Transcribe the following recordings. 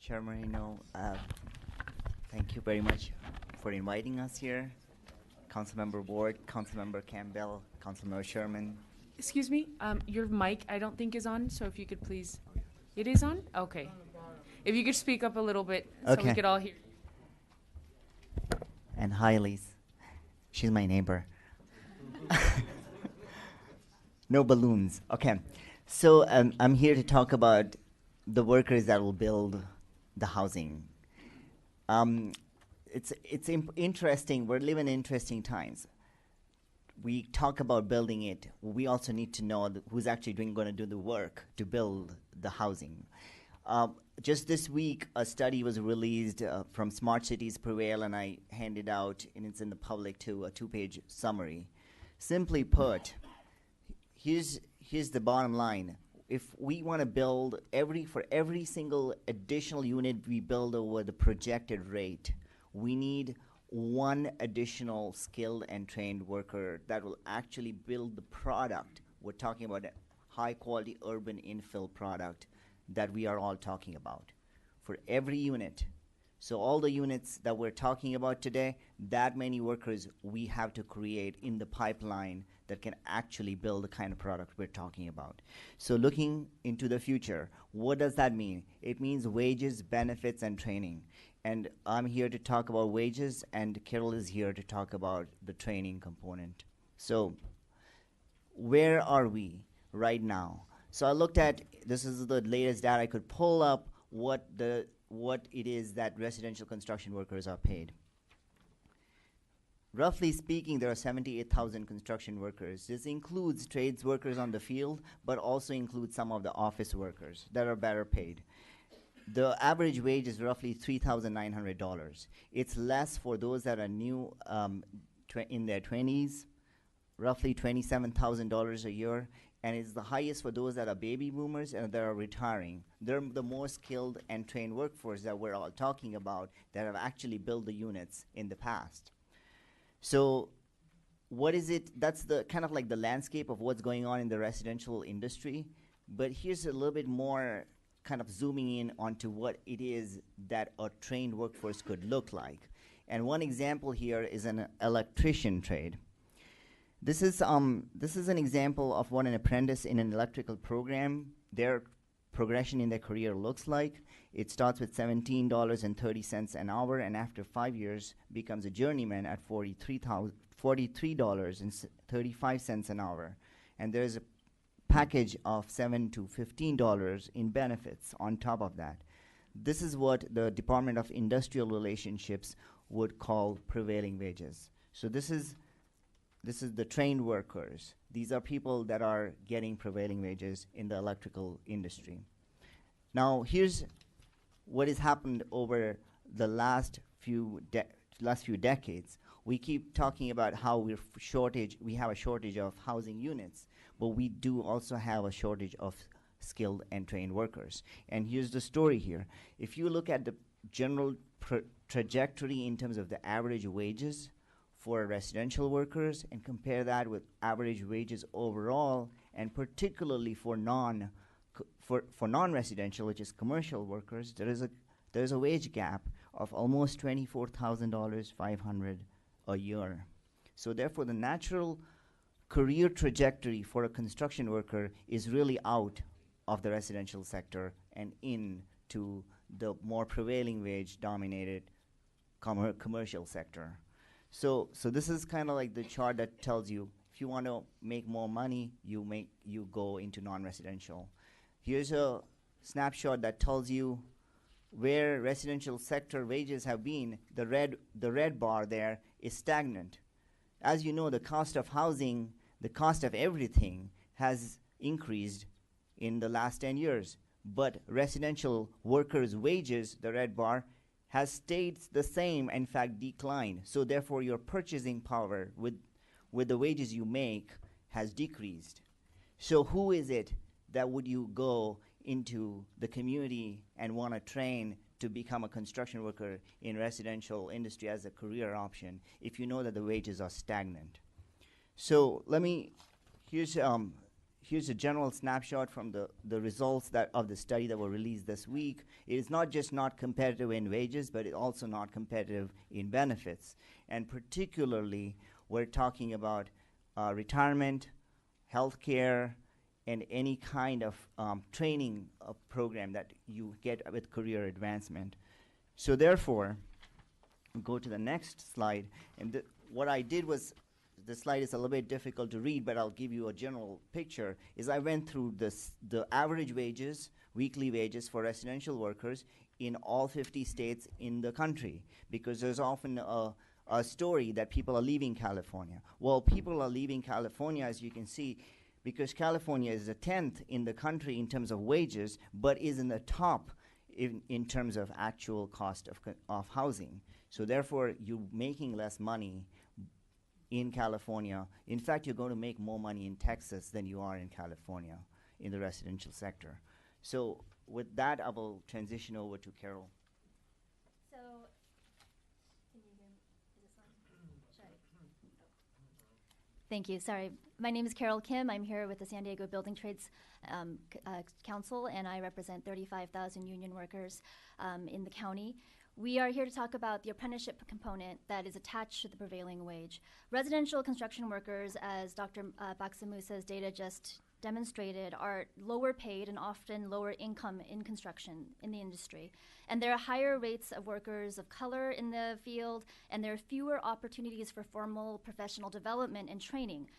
Chair Marino, thank you very much for inviting us here. Councilmember Ward, Councilmember Campbell, Councilmember Sherman. Excuse me, your mic I don't think is on, so if you could please, it is on? Okay. If you could speak up a little bit so we Okay. could all hear. And hi, Elise. She's my neighbor. No balloons. Okay. So I'm here to talk about the workers that will build the housing. It's interesting. We're living in interesting times. We talk about building it. We also need to know who's actually going to do the work to build the housing. Just this week, a study was released from Smart Cities Prevail, and I handed out, and it's in the public too, a 2-page summary. Simply put, here's the bottom line. If we want to build for every single additional unit we build over the projected rate, we need one additional skilled and trained worker that will actually build the product. We're talking about a high quality urban infill product that we are all talking about for every unit. So all the units that we're talking about today, that many workers we have to create in the pipeline that can actually build the kind of product we're talking about. So looking into the future, what does that mean? It means wages, benefits, and training. And I'm here to talk about wages, and Carol is here to talk about the training component. So where are we right now? So I looked at, this is the latest data I could pull up, what it is that residential construction workers are paid. Roughly speaking, there are 78,000 construction workers. This includes trades workers on the field, but also includes some of the office workers that are better paid. The average wage is roughly $3,900. It's less for those that are new in their 20s, roughly $27,000 a year, and it's the highest for those that are baby boomers and that are retiring. They're the more skilled and trained workforce that we're all talking about that have actually built the units in the past. So what is it? That's the kind of like the landscape of what's going on in the residential industry. But here's a little bit more kind of zooming in onto what it is that a trained workforce could look like. And one example here is an electrician trade. This is an example of what an apprentice in an electrical program, their progression in their career looks like. It starts with $17.30 an hour, and after 5 years becomes a journeyman at $43.35 an hour. And there's a package of $7 to $15 in benefits on top of that. This is what the Department of Industrial Relationships would call prevailing wages. So this is the trained workers. These are people that are getting prevailing wages in the electrical industry. Now, here's what has happened over the last few decades. We keep talking about how we have a shortage of housing units, but we do also have a shortage of skilled and trained workers. And here's the story here. If you look at the general trajectory in terms of the average wages for residential workers and compare that with average wages overall, and particularly for non-residential, which is commercial workers, there is a wage gap of almost $24,500 a year. So therefore, the natural career trajectory for a construction worker is really out of the residential sector and into the more prevailing wage-dominated commercial sector. So this is kind of like the chart that tells you if you want to make more money, you go into non-residential. Here's a snapshot that tells you where residential sector wages have been. The red bar there is stagnant. As you know, the cost of housing, the cost of everything has increased in the last 10 years. But residential workers' wages, the red bar, has stayed the same, in fact declined. So therefore your purchasing power with the wages you make has decreased. So who is it that would you go into the community and want to train to become a construction worker in residential industry as a career option if you know that the wages are stagnant? So here's here's a general snapshot from the results of the study that were released this week. It is not just not competitive in wages, but it's also not competitive in benefits. And particularly, we're talking about retirement, healthcare, and any kind of training program that you get with career advancement. So therefore, go to the next slide. And what I did was, the slide is a little bit difficult to read, but I'll give you a general picture, is I went through the average wages, weekly wages for residential workers in all 50 states in the country, because there's often a story that people are leaving California. Well, people are leaving California, as you can see, because California is the 10th in the country in terms of wages, but is in the top in terms of actual cost of housing. So therefore, you're making less money in California. In fact, you're going to make more money in Texas than you are in California in the residential sector. So with that, I will transition over to Carol. So, can you hear me? Is this on? Should I? Thank you. Sorry. My name is Carol Kim. I'm here with the San Diego Building Trades Council, and I represent 35,000 union workers in the county. We are here to talk about the apprenticeship component that is attached to the prevailing wage. Residential construction workers, as Dr. Baksamusa's data just demonstrated, are lower paid and often lower income in construction in the industry. And there are higher rates of workers of color in the field, and there are fewer opportunities for formal professional development and training.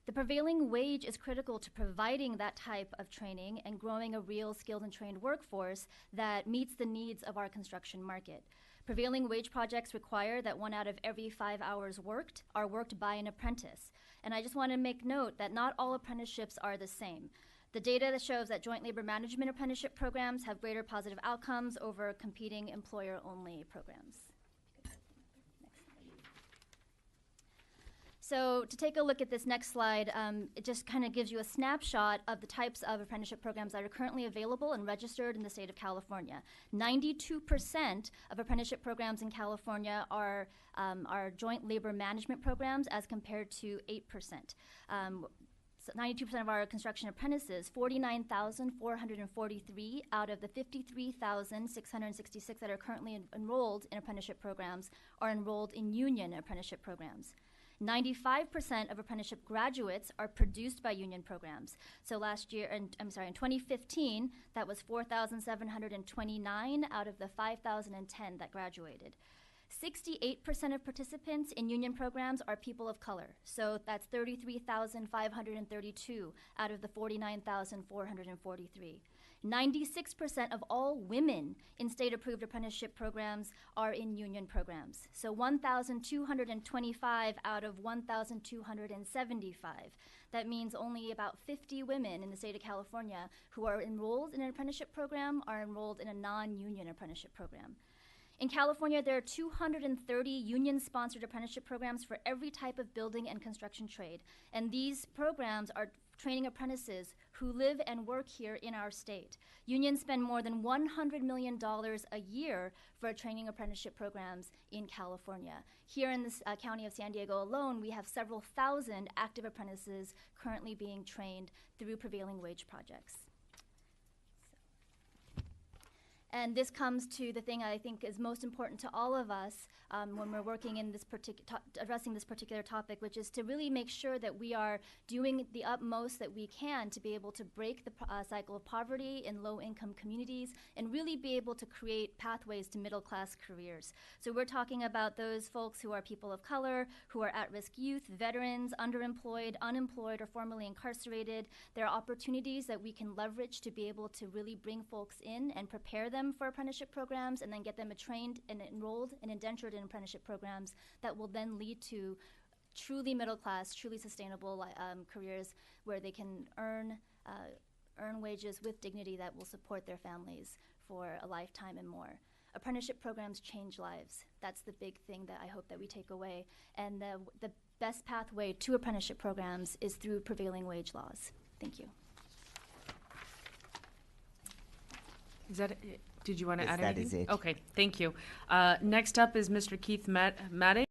The prevailing wage is critical to providing that type of training and growing a real skilled and trained workforce that meets the needs of our construction market. Prevailing wage projects require that 1 out of every 5 hours worked are worked by an apprentice. And I just want to make note that not all apprenticeships are the same. The data that shows that joint labor management apprenticeship programs have greater positive outcomes over competing employer-only programs. So to take a look at this next slide, it just kind of gives you a snapshot of the types of apprenticeship programs that are currently available and registered in the state of California. 92% of apprenticeship programs in California are joint labor management programs as compared to 8%. So 92% of our construction apprentices, 49,443 out of the 53,666 that are currently enrolled in apprenticeship programs are enrolled in union apprenticeship programs. 95% of apprenticeship graduates are produced by union programs. So last year, in 2015, that was 4,729 out of the 5,010 that graduated. 68% of participants in union programs are people of color. So that's 33,532 out of the 49,443. 96% of all women in state-approved apprenticeship programs are in union programs. So 1,225 out of 1,275. That means only about 50 women in the state of California who are enrolled in an apprenticeship program are enrolled in a non-union apprenticeship program. In California, there are 230 union-sponsored apprenticeship programs for every type of building and construction trade. And these programs are training apprentices who live and work here in our state. Unions spend more than $100 million a year for training apprenticeship programs in California. Here in this county of San Diego alone, we have several thousand active apprentices currently being trained through prevailing wage projects. And this comes to the thing I think is most important to all of us when we're working in this addressing this particular topic, which is to really make sure that we are doing the utmost that we can to be able to break the cycle of poverty in low-income communities and really be able to create pathways to middle-class careers. So we're talking about those folks who are people of color, who are at-risk youth, veterans, underemployed, unemployed, or formerly incarcerated. There are opportunities that we can leverage to be able to really bring folks in and prepare them for apprenticeship programs and then get them trained and enrolled and indentured in apprenticeship programs that will then lead to truly middle class, truly sustainable careers where they can earn wages with dignity that will support their families for a lifetime and more. Apprenticeship programs change lives. That's the big thing that I hope that we take away. And the best pathway to apprenticeship programs is through prevailing wage laws. Thank you. Is that it? Did you want to Yes, add that anything? is it. Okay, thank you. Next up is Mr. Keith Maddy.